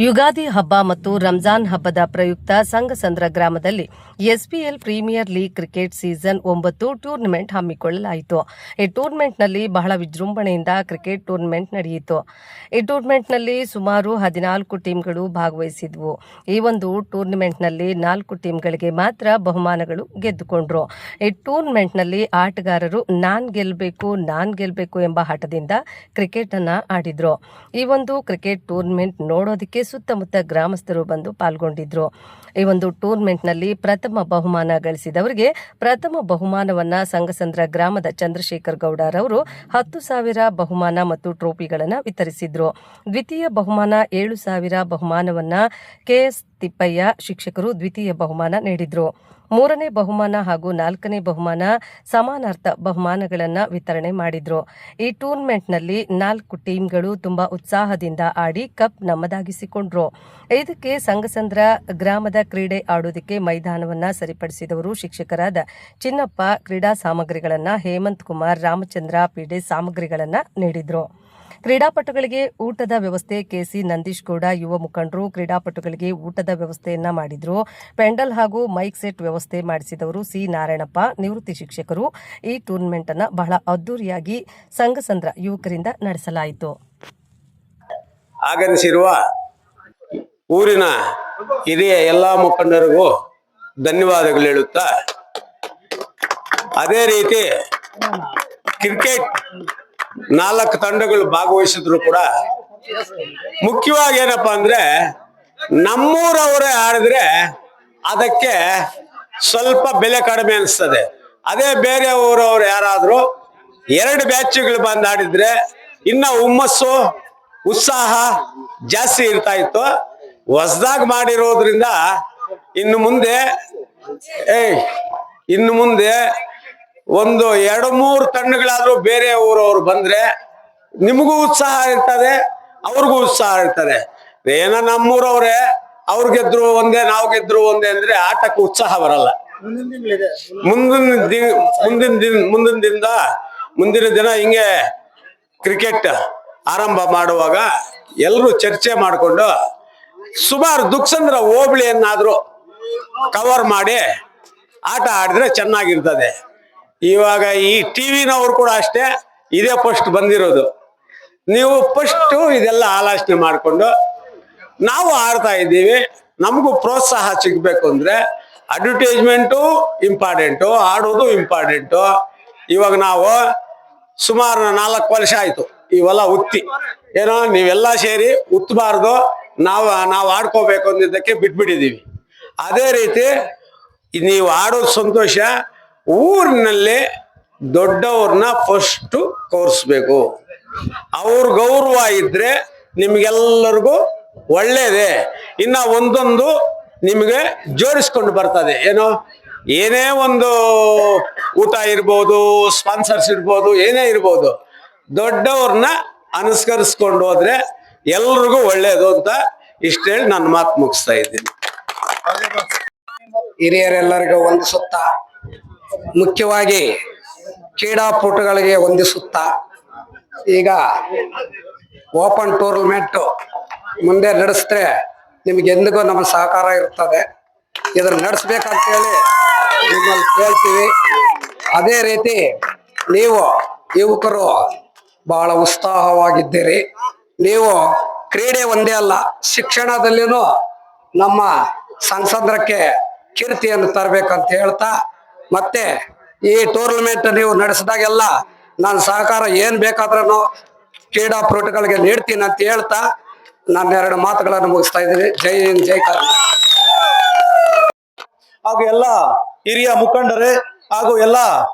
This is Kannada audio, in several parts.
ಯುಗಾದಿ ಹಬ್ಬ ಮತ್ತು ರಂಜಾನ್ ಹಬ್ಬದ ಪ್ರಯುಕ್ತ ಸಂಗಸಂದ್ರ ಗ್ರಾಮದಲ್ಲಿ SPL premier league cricket season 9 tournament ಹಮ್ಮಿಕೊಳ್ಳಲಾಯಿತು. ಈ ಟೂರ್ನಮೆಂಟ್ನಲ್ಲಿ ಬಹಳ ವಿಜೃಂಭಣೆಯಿಂದ ಕ್ರಿಕೆಟ್ ಟೂರ್ನಮೆಂಟ್ ನಡೆಯಿತು. ಈ ಟೂರ್ನಮೆಂಟ್ನಲ್ಲಿ ಸುಮಾರು 14 ಟೀಮ್ಗಳು ಭಾಗವಹಿಸಿದ್ವು. ಈ ಒಂದು ಟೂರ್ನಮೆಂಟ್ನಲ್ಲಿ 4 ಟೀಮ್ಗಳಿಗೆ ಮಾತ್ರ ಬಹುಮಾನಗಳು ಗೆದ್ದುಕೊಂಡ್ರು. ಈ ಟೂರ್ನಮೆಂಟ್ನಲ್ಲಿ ಆಟಗಾರರು ನಾನ್ ಗೆಲ್ಲಬೇಕು ಎಂಬ ಹಠದಿಂದ ಕ್ರಿಕೆಟ್ ಅನ್ನ ಆಡಿದ್ರು. ಈ ಒಂದು ಕ್ರಿಕೆಟ್ ಟೂರ್ನಮೆಂಟ್ ನೋಡೋದಕ್ಕೆ ಸುತ್ತಮುತ್ತ ಗ್ರಾಮಸ್ಥರು ಬಂದು ಪಾಲ್ಗೊಂಡಿದ್ರು. ಈ ಒಂದು ಟೂರ್ನಮೆಂಟ್ನಲ್ಲಿ ಪ್ರಥಮ ಬಹುಮಾನ ಗಳಿಸಿದವರಿಗೆ ಪ್ರಥಮ ಬಹುಮಾನವನ್ನ ಸಂಗಸಂದ್ರ ಗ್ರಾಮದ ಚಂದ್ರಶೇಖರ್ ಗೌಡರವರು 10,000 ಬಹುಮಾನ ಮತ್ತು ಟ್ರೋಫಿಗಳನ್ನು ವಿತರಿಸಿದ್ರು. ದ್ವಿತೀಯ ಬಹುಮಾನ 7,000 ಬಹುಮಾನವನ್ನ ಕೆಎಸ್ ತಿಪ್ಪಯ್ಯ ಶಿಕ್ಷಕರು ದ್ವಿತೀಯ ಬಹುಮಾನ ನೀಡಿದ್ರು. ಮೂರನೇ ಬಹುಮಾನ ಹಾಗೂ 4ನೇ ಬಹುಮಾನ ಸಮಾನಾರ್ಥ ಬಹುಮಾನಗಳನ್ನು ವಿತರಣೆ ಮಾಡಿದ್ರು. ಈ ಟೂರ್ನಮೆಂಟ್ನಲ್ಲಿ 4 ಟೀಮ್ಗಳು ತುಂಬಾ ಉತ್ಸಾಹದಿಂದ ಆಡಿ ಕಪ್ ನಮ್ಮದಾಗಿಸಿಕೊಂಡ್ರು. ಇದಕ್ಕೆ ಸಂಗಸಂದ್ರ ಗ್ರಾಮದ ಕ್ರೀಡೆ ಆಡೋದಕ್ಕೆ ಮೈದಾನವನ್ನ ಸರಿಪಡಿಸಿದವರು ಶಿಕ್ಷಕರಾದ ಚಿನ್ನಪ್ಪ ಕ್ರೀಡಾ ಸಾಮಗ್ರಿಗಳನ್ನ, ಹೇಮಂತ್ ಕುಮಾರ್, ರಾಮಚಂದ್ರ ಪಿಡೆ ಸಾಮಗ್ರಿಗಳನ್ನ ನೀಡಿದ್ರು. ಕ್ರೀಡಾಪಟುಗಳಿಗೆ ಊಟದ ವ್ಯವಸ್ಥೆ ಕೆಸಿ ನಂದೀಶ್ ಗೌಡ ಯುವ ಮುಖಂಡರು ಕ್ರೀಡಾಪಟುಗಳಿಗೆ ಊಟದ ವ್ಯವಸ್ಥೆಯನ್ನ ಮಾಡಿದ್ರು. ಪೆಂಡಲ್ ಹಾಗೂ ಮೈಕ್ ಸೆಟ್ ವ್ಯವಸ್ಥೆ ಮಾಡಿಸಿದವರು ಸಿ ನಾರಾಯಣಪ್ಪ ನಿವೃತ್ತಿ ಶಿಕ್ಷಕರು. ಈ ಟೂರ್ನಮೆಂಟ್ ಅನ್ನ ಬಹಳ ಅದ್ದೂರಿಯಾಗಿ ಸಂಗಸಂದ್ರ ಯುವಕರಿಂದ ನಡೆಸಲಾಯಿತು. ಆಗಮಿಸಿರುವ ಊರಿನ ಹಿರಿಯ ಎಲ್ಲಾ ಮುಖಂಡರಿಗೂ ಧನ್ಯವಾದಗಳು ಹೇಳುತ್ತಾ, ಅದೇ ರೀತಿ ಕ್ರಿಕೆಟ್ 4 ತಂಡಗಳು ಭಾಗವಹಿಸಿದ್ರು ಕೂಡ ಮುಖ್ಯವಾಗಿ ಏನಪ್ಪಾ ಅಂದ್ರೆ ನಮ್ಮೂರವರೇ ಆಡಿದ್ರೆ ಅದಕ್ಕೆ ಸ್ವಲ್ಪ ಬೆಲೆ ಕಡಿಮೆ ಅನಿಸ್ತದೆ. ಅದೇ ಬೇರೆ ಊರವ್ರು ಯಾರಾದ್ರೂ 2 ಬ್ಯಾಚ್ಗಳು ಬಂದು ಆಡಿದ್ರೆ ಇನ್ನ ಹುಮ್ಮಸ್ಸು ಉತ್ಸಾಹ ಜಾಸ್ತಿ ಇರ್ತಾ ಇತ್ತು. ಹೊಸದಾಗಿ ಮಾಡಿರೋದ್ರಿಂದ ಇನ್ನು ಮುಂದೆ ಒಂದು 2-3 ತಂಡಗಳಾದ್ರೂ ಬೇರೆ ಊರವ್ರು ಬಂದ್ರೆ ನಿಮಗೂ ಉತ್ಸಾಹ ಇರ್ತದೆ, ಅವ್ರಿಗೂ ಉತ್ಸಾಹ ಇರ್ತದೆ. ಏನೋ ನಮ್ಮೂರವ್ರೆ ಅವ್ರು ಗೆದ್ರು ಒಂದೇ ನಾವು ಗೆದ್ರು ಒಂದೇ ಅಂದ್ರೆ ಆಟಕ್ಕೆ ಉತ್ಸಾಹ ಬರಲ್ಲ. ಮುಂದಿನ ದಿನ ಹಿಂಗೆ ಕ್ರಿಕೆಟ್ ಆರಂಭ ಮಾಡುವಾಗ ಎಲ್ಲರೂ ಚರ್ಚೆ ಮಾಡಿಕೊಂಡು ಸುಮಾರು ದುಕ್ಸಂದ್ರ ಹೋಬಳಿಯನ್ನಾದ್ರೂ ಕವರ್ ಮಾಡಿ ಆಟ ಆಡಿದ್ರೆ ಚೆನ್ನಾಗಿರ್ತದೆ. ಇವಾಗ ಈ ಟಿವಿನವ್ರು ಕೂಡ ಅಷ್ಟೇ, ಇದೇ ಫಸ್ಟ್ ಬಂದಿರೋದು. ನೀವು ಫಸ್ಟ್ ಇದೆಲ್ಲ ಆಲೋಚನೆ ಮಾಡಿಕೊಂಡು ನಾವು ಆಡ್ತಾ ಇದ್ದೀವಿ, ನಮಗೂ ಪ್ರೋತ್ಸಾಹ ಸಿಗ್ಬೇಕು ಅಂದ್ರೆ ಅಡ್ವರ್ಟೈಸ್ಮೆಂಟು ಇಂಪಾರ್ಟೆಂಟು, ಆಡೋದು ಇಂಪಾರ್ಟೆಂಟು. ಇವಾಗ ನಾವು ಸುಮಾರು 4 ವರ್ಷ ಆಯ್ತು ಇವೆಲ್ಲ ಉತ್ತಿ ಏನೋ ನೀವೆಲ್ಲ ಸೇರಿ ಉತ್ತಬಾರ್ದು, ನಾವು ಆಡ್ಕೋಬೇಕು ಅಂದಿದ್ದಕ್ಕೆ ಬಿಟ್ಬಿಟ್ಟಿದೀವಿ. ಅದೇ ರೀತಿ ನೀವು ಆಡೋದು ಸಂತೋಷ, ಊರಿನಲ್ಲಿ ದೊಡ್ಡವ್ರನ್ನ ಫಸ್ಟ್ ಕೌರ್ಸ್ಬೇಕು. ಅವ್ರ ಗೌರವ ಇದ್ರೆ ನಿಮ್ಗೆಲ್ಲರಿಗೂ ಒಳ್ಳೇದೇ. ಇನ್ನ ಒಂದೊಂದು ನಿಮಗೆ ಜೋಡಿಸ್ಕೊಂಡು ಬರ್ತದೆ. ಏನೇ ಒಂದು ಊಟ ಇರ್ಬೋದು, ಸ್ಪಾನ್ಸರ್ಸ್ ಇರ್ಬೋದು, ಏನೇ ಇರ್ಬೋದು, ದೊಡ್ಡವ್ರನ್ನ ಅನುಸರಿಸ್ಕೊಂಡು ಹೋದ್ರೆ ಎಲ್ರಿಗೂ ಒಳ್ಳೇದು ಅಂತ ಇಷ್ಟ ಹೇಳಿ ನನ್ನ ಮಾತು ಮುಗಿಸ್ತಾ ಇದ್ದೀನಿ. ಹಿರಿಯರೆಲ್ಲರಿಗೂ ವಂದಿಸುತ್ತಾ, ಮುಖ್ಯವಾಗಿ ಕ್ರೀಡಾಪಟುಗಳಿಗೆ ವಂದಿಸುತ್ತಾ, ಈಗ ಓಪನ್ ಟೂರ್ನಮೆಂಟ್ ಮುಂದೆ ನಡೆಸಿದ್ರೆ ನಿಮ್ಗೆ ಎಂದಿಗೂ ನಮ್ಮ ಸಹಕಾರ ಇರ್ತದೆ. ಇದನ್ನು ನಡೆಸ್ಬೇಕಂತೇಳಿ ನಿಮ್ಮಲ್ಲಿ ಕೇಳ್ತೀವಿ. ಅದೇ ರೀತಿ ನೀವು ಯುವಕರು ಬಹಳ ಉತ್ಸಾಹವಾಗಿದ್ದೀರಿ. ನೀವು ಕ್ರೀಡೆ ಒಂದೇ ಅಲ್ಲ, ಶಿಕ್ಷಣದಲ್ಲಿನೂ ನಮ್ಮ ಸಂಗಸಂದ್ರಕ್ಕೆ ಕೀರ್ತಿಯನ್ನು ತರಬೇಕಂತ ಹೇಳ್ತಾ, ಮತ್ತೆ ಈ ಟೂರ್ನಮೆಂಟ್ ನೀವು ನಡೆಸಿದಾಗೆಲ್ಲ ನಾನು ಸಹಕಾರ ಏನ್ ಬೇಕಾದ್ರೂ ಕ್ರೀಡಾಪಟುಗಳಿಗೆ ನೀಡ್ತೀನಿ ಅಂತ ಹೇಳ್ತಾ ನಾನು 2 ಮಾತುಗಳನ್ನು ಮುಗಿಸ್ತಾ ಇದ್ದೀನಿ. ಜೈ ಹಿಂದ್, ಜೈ ಕರ್ನಾಟಕ. ಹಾಗೂ ಎಲ್ಲ ಹಿರಿಯ ಮುಖಂಡರೇ ಹಾಗೂ ಎಲ್ಲ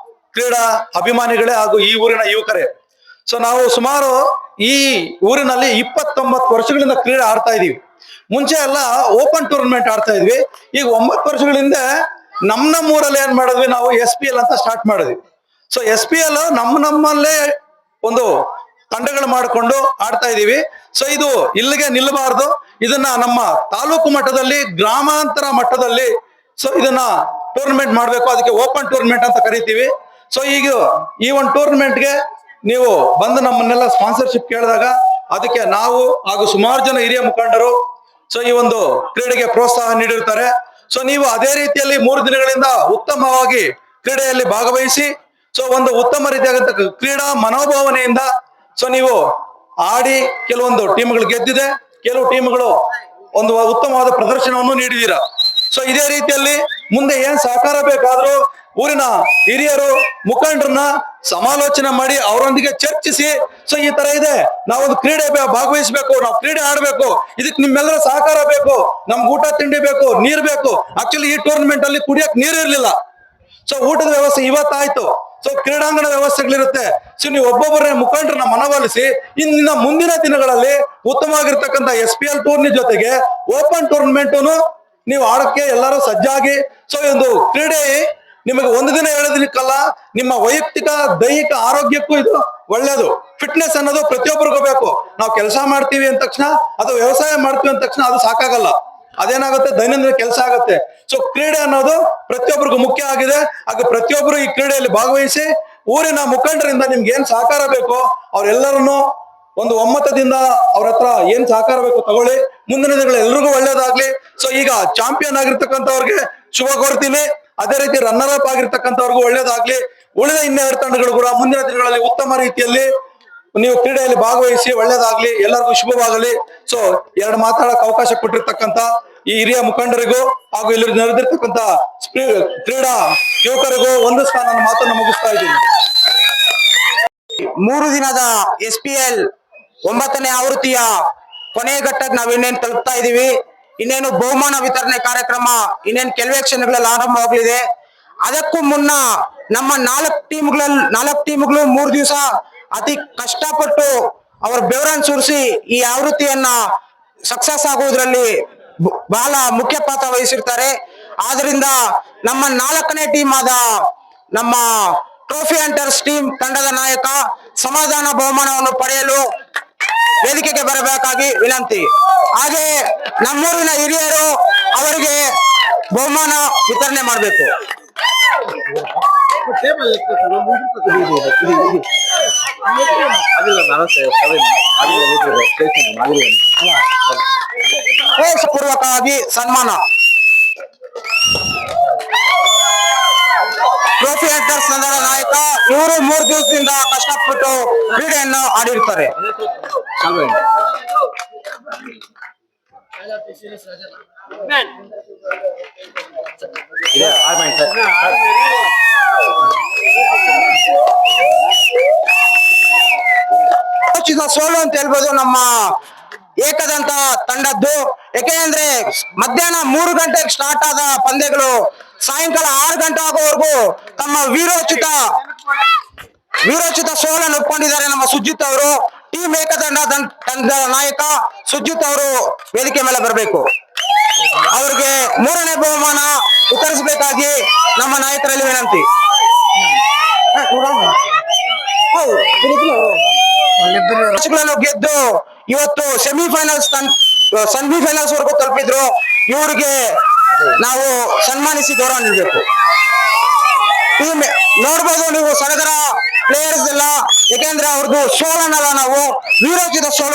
ಕ್ರೀಡಾ ಅಭಿಮಾನಿಗಳೇ ಹಾಗೂ ಈ ಊರಿನ ಯುವಕರೇ, ಸೊ ನಾವು ಸುಮಾರು ಈ ಊರಿನಲ್ಲಿ 29 ವರ್ಷಗಳಿಂದ ಕ್ರೀಡೆ ಆಡ್ತಾ ಇದೀವಿ. ಮುಂಚೆ ಎಲ್ಲ ಓಪನ್ ಟೂರ್ನಮೆಂಟ್ ಆಡ್ತಾ ಇದ್ವಿ. ಈಗ 9 ವರ್ಷಗಳಿಂದ ನಮ್ಮೂರಲ್ಲಿ ಏನ್ ಮಾಡಿದ್ವಿ, ನಾವು SPL ಅಂತ ಸ್ಟಾರ್ಟ್ ಮಾಡಿದ್ವಿ. ಸೊ SPL ನಮ್ಮಲ್ಲೇ ಒಂದು ತಂಡಗಳು ಮಾಡಿಕೊಂಡು ಆಡ್ತಾ ಇದೀವಿ. ಸೊ ಇದು ಇಲ್ಲಿಗೆ ನಿಲ್ಲಬಾರ್ದು, ಇದನ್ನ ನಮ್ಮ ತಾಲೂಕು ಮಟ್ಟದಲ್ಲಿ, ಗ್ರಾಮಾಂತರ ಮಟ್ಟದಲ್ಲಿ ಸೊ ಇದನ್ನ ಟೂರ್ನಮೆಂಟ್ ಮಾಡ್ಬೇಕು. ಅದಕ್ಕೆ ಓಪನ್ ಟೂರ್ನಮೆಂಟ್ ಅಂತ ಕರಿತೀವಿ. ಸೊ ಈಗ ಈ ಒಂದು ಟೂರ್ನಮೆಂಟ್ಗೆ ನೀವು ಬಂದು ನಮ್ಮನ್ನೆಲ್ಲ ಸ್ಪಾನ್ಸರ್ಶಿಪ್ ಕೇಳಿದಾಗ ಅದಕ್ಕೆ ನಾವು ಹಾಗೂ ಸುಮಾರು ಜನ ಹಿರಿಯ ಮುಖಂಡರು ಸೊ ಈ ಒಂದು ಕ್ರೀಡೆಗೆ ಪ್ರೋತ್ಸಾಹ ನೀಡಿರ್ತಾರೆ. ಸೊ ನೀವು ಅದೇ ರೀತಿಯಲ್ಲಿ 3 ದಿನಗಳಿಂದ ಉತ್ತಮವಾಗಿ ಕ್ರೀಡೆಯಲ್ಲಿ ಭಾಗವಹಿಸಿ ಸೊ ಒಂದು ಉತ್ತಮ ರೀತಿಯಾದಂತ ಕ್ರೀಡಾ ಮನೋಭಾವನೆಯಿಂದ ಸೊ ನೀವು ಆಡಿ ಕೆಲವೊಂದು ಟೀಮ್ಗಳು ಗೆದ್ದಿದೆ, ಕೆಲವು ಟೀಮ್ಗಳು ಒಂದು ಉತ್ತಮವಾದ ಪ್ರದರ್ಶನವನ್ನು ನೀಡಿದ್ದೀರಾ. ಸೊ ಇದೇ ರೀತಿಯಲ್ಲಿ ಮುಂದೆ ಏನ್ ಸಹಕಾರ ಬೇಕಾದ್ರೂ ಊರಿನ ಹಿರಿಯರು ಮುಖಂಡರನ್ನ ಸಮಾಲೋಚನೆ ಮಾಡಿ ಅವರೊಂದಿಗೆ ಚರ್ಚಿಸಿ ಸೊ ಈ ತರ ಇದೆ, ನಾವೊಂದು ಕ್ರೀಡೆ ಭಾಗವಹಿಸಬೇಕು, ನಾವು ಕ್ರೀಡೆ ಆಡ್ಬೇಕು, ಇದಕ್ಕೆ ನಿಮ್ಮೆಲ್ಲರ ಸಹಕಾರ ಬೇಕು, ನಮ್ಗೆ ಊಟ ತಿಂಡಿ ಬೇಕು, ನೀರ್ ಬೇಕು. ಆಕ್ಚುಲಿ ಈ ಟೂರ್ನಮೆಂಟ್ ಅಲ್ಲಿ ಕುಡಿಯಕ್ ನೀರು ಇರ್ಲಿಲ್ಲ. ಸೊ ಊಟದ ವ್ಯವಸ್ಥೆ ಇವತ್ತಾಯ್ತು. ಸೊ ಕ್ರೀಡಾಂಗಣ ವ್ಯವಸ್ಥೆಗಳಿರುತ್ತೆ. ಸೊ ನೀವು ಒಬ್ಬೊಬ್ಬರನ್ನ ಮುಖಂಡರನ್ನ ಮನವೊಲಿಸಿ ಇನ್ನ ಮುಂದಿನ ದಿನಗಳಲ್ಲಿ ಉತ್ತಮವಾಗಿರ್ತಕ್ಕಂಥ SPL ಟೂರ್ನಿ ಜೊತೆಗೆ ಓಪನ್ ಟೂರ್ನಮೆಂಟ್ ನೀವು ಆಡಕ್ಕೆ ಎಲ್ಲರೂ ಸಜ್ಜಾಗಿ. ಸೊ ಒಂದು ಕ್ರೀಡೆ ನಿಮಗೆ ಒಂದು ದಿನ 2 ದಿನಕ್ಕಲ್ಲ, ನಿಮ್ಮ ವೈಯಕ್ತಿಕ ದೈಹಿಕ ಆರೋಗ್ಯಕ್ಕೂ ಇದು ಒಳ್ಳೇದು. ಫಿಟ್ನೆಸ್ ಅನ್ನೋದು ಪ್ರತಿಯೊಬ್ಬರಿಗೂ ಬೇಕು. ನಾವು ಕೆಲಸ ಮಾಡ್ತೀವಿ ಅಂದ ತಕ್ಷಣ ಅಥವಾ ವ್ಯವಸಾಯ ಮಾಡ್ತೀವಿ ಅಂದ ತಕ್ಷಣ ಅದು ಸಾಕಾಗಲ್ಲ. ಅದೇನಾಗುತ್ತೆ, ದೈನಂದಿನ ಕೆಲಸ ಆಗುತ್ತೆ. ಸೊ ಕ್ರೀಡೆ ಅನ್ನೋದು ಪ್ರತಿಯೊಬ್ಬರಿಗೂ ಮುಖ್ಯ ಆಗಿದೆ. ಹಾಗೆ ಪ್ರತಿಯೊಬ್ಬರು ಈ ಕ್ರೀಡೆಯಲ್ಲಿ ಭಾಗವಹಿಸಿ ಊರಿನ ಮುಖಂಡರಿಂದ ನಿಮ್ಗೆ ಏನ್ ಸಹಕಾರ ಬೇಕೋ ಅವರೆಲ್ಲರನ್ನು ಒಂದು ಒಮ್ಮತದಿಂದ ಅವ್ರ ಹತ್ರ ಏನ್ ಸಹಕಾರ ಬೇಕು ತಗೊಳ್ಳಿ. ಮುಂದಿನ ದಿನಗಳು ಎಲ್ರಿಗೂ ಒಳ್ಳೇದಾಗ್ಲಿ. ಸೊ ಈಗ ಚಾಂಪಿಯನ್ ಆಗಿರ್ತಕ್ಕಂಥವ್ರಿಗೆ ಶುಭ ಕೋರ್ತೀನಿ. ಅದೇ ರೀತಿ ರನ್ನರ್ ಅಪ್ ಆಗಿರ್ತಕ್ಕಂಥವ್ರಿಗೂ ಒಳ್ಳೇದಾಗ್ಲಿ. ಉಳಿದ 2 ತಂಡಗಳು ಕೂಡ ಮುಂದಿನ ದಿನಗಳಲ್ಲಿ ಉತ್ತಮ ರೀತಿಯಲ್ಲಿ ನೀವು ಕ್ರೀಡೆಯಲ್ಲಿ ಭಾಗವಹಿಸಿ ಒಳ್ಳೇದಾಗ್ಲಿ, ಎಲ್ಲರಿಗೂ ಶುಭವಾಗಲಿ. ಸೊ 2 ಮಾತಾಡಕ್ ಅವಕಾಶ ಕೊಟ್ಟಿರ್ತಕ್ಕಂಥ ಈ ಹಿರಿಯ ಮುಖಂಡರಿಗೂ ಹಾಗೂ ಇಲ್ಲಿ ನೆರೆದಿರ್ತಕ್ಕಂಥ ಕ್ರೀಡಾ ಯುವಕರಿಗೂ ಒಂದಿಸ್ತಾ ನನ್ನ ಮಾತನ್ನು ಮುಗಿಸ್ತಾ ಇದ್ದೀನಿ. 3 ದಿನದ SPL 9ನೇ ಆವೃತ್ತಿಯ ಕೊನೆಯ ಘಟ್ಟಕ್ಕೆ ನಾವು ಇನ್ನೇನು ತಲುಪ್ತಾ ಇದೀವಿ. ಇನ್ನೇನು ಬಹುಮಾನ ವಿತರಣೆ ಕಾರ್ಯಕ್ರಮ ಇನ್ನೇನು ಕೆಲವೇ ಕ್ಷಣಗಳಲ್ಲಿ ಆರಂಭವಾಗಲಿದೆ. ಅದಕ್ಕೂ ಮುನ್ನ ನಮ್ಮ 4 ಟೀಮ್ಗಳು 3 ದಿವಸ ಅತಿ ಕಷ್ಟಪಟ್ಟು ಅವರ ಬೆವರನ್ನು ಸುರಿಸಿ ಈ ಆವೃತ್ತಿಯನ್ನ ಸಕ್ಸಸ್ ಆಗುವುದರಲ್ಲಿ ಬಹಳ ಮುಖ್ಯ ಪಾತ್ರ ವಹಿಸಿರ್ತಾರೆ. ಆದ್ರಿಂದ ನಮ್ಮ 4ನೇ ಟೀಮ್ ಆದ ನಮ್ಮ ಟ್ರೋಫಿ ಹಂಟರ್ಸ್ ಟೀಮ್ ತಂಡದ ನಾಯಕ ಸಮಾಧಾನ ಬಹುಮಾನವನ್ನು ಪಡೆಯಲು ವೇದಿಕೆಗೆ ಬರಬೇಕಾಗಿ ವಿನಂತಿ. ಹಾಗೆ ನಮ್ಮೂರಿನ ಹಿರಿಯರು ಅವರಿಗೆ ಬಹುಮಾನ ವಿತರಣೆ ಮಾಡಬೇಕು. ಪೂರ್ವಕವಾಗಿ ಸನ್ಮಾನ. ಟ್ರೋಫಿ ಹಂಟರ್ಸ್ ತಂಡದ ನಾಯಕ ಇವರು 3 ದಿವಸದಿಂದ ಕಷ್ಟಪಟ್ಟು ಕ್ರೀಡೆಯನ್ನು ಆಡಿರ್ತಾರೆ. ಸೋಲು ಅಂತ ಹೇಳ್ಬೋದು ನಮ್ಮ ಏಕದಂತ ತಂಡದ್ದು. ಯಾಕೆಂದ್ರೆ ಮಧ್ಯಾಹ್ನ 3 ಗಂಟೆಗೆ ಸ್ಟಾರ್ಟ್ ಆದ ಪಂದ್ಯಗಳು ಸಾಯಂಕಾಲ 6 ಗಂಟೆ ಆಗೋವರೆಗೂ ತಮ್ಮ ವೀರೋಚಿತ ಸೋಲನ್ನು ಒಪ್ಕೊಂಡಿದ್ದಾರೆ ನಮ್ಮ ಸುಜಿತ್ ಅವರು. ಟೀಮ್ ತಂಡದ ನಾಯಕ ಸುಜಿತ್ ಅವರು ವೇದಿಕೆ ಮೇಲೆ ಬರಬೇಕು. ಅವ್ರಿಗೆ 3ನೇ ಬಹುಮಾನ ವಿತರಿಸಬೇಕಾಗಿ ನಮ್ಮ ನಾಯಕರಲ್ಲಿ ವಿನಂತಿ. ಗೆದ್ದು ಇವತ್ತು ಸೆಮಿಫೈನಲ್ಸ್ ವರೆಗೂ ತಲುಪಿದ್ರು. ಇವ್ರಿಗೆ ನಾವು ಸನ್ಮಾನಿಸಿ ಗೌರವ ನೀಡಬೇಕು. ಟೀಮ್ ನೋಡ್ಬೋದು ನೀವು ಸಡಗರ ಪ್ಲೇಯರ್ಸ್ ಎಲ್ಲ, ಯಾಕೆಂದ್ರೆ ಅವ್ರದ್ದು ಸೋಲನ್ನಲ್ಲ, ನಾವು ವೀರೋಚಿತ ಸೋಲು